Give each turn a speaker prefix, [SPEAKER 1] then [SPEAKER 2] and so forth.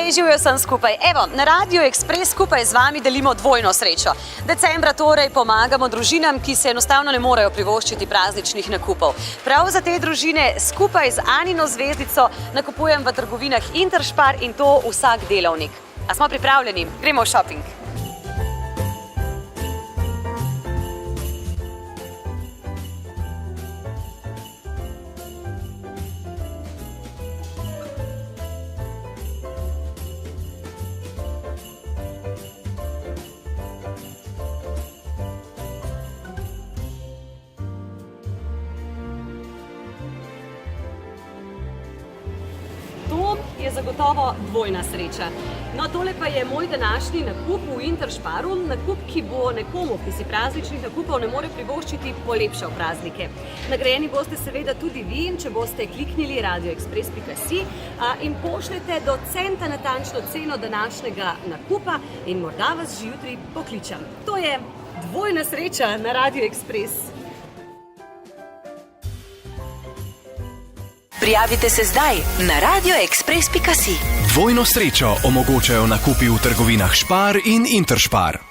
[SPEAKER 1] Hej, živijo sem skupaj. Evo, na Radio Ekspres skupaj z vami delimo dvojno srečo. Decembra torej pomagamo družinam, ki se enostavno ne morejo privoščiti prazničnih nakupov. Prav za te družine skupaj z Anino zvezdico nakupujem v trgovinah Interspar in to vsak delovnik. A smo pripravljeni? Gremo v šoping. To je zagotovo dvojna sreča. No, tole pa je moj današnji nakup v Intersparu, nakup, ki bo nekomu, ki si prazničnih nakupov ne more privoščiti, polepšal praznike. Nagrajeni boste seveda tudi vi, če boste kliknili radioekspres.si in pošljete do centa natančno ceno današnjega nakupa in morda vas že jutri pokličem. To je dvojna sreča na Radio Ekspres.
[SPEAKER 2] Prijavite se zdaj na radioekspres.si.
[SPEAKER 3] Dvojno srečo omogočajo nakupi v trgovinah Spar in Interspar.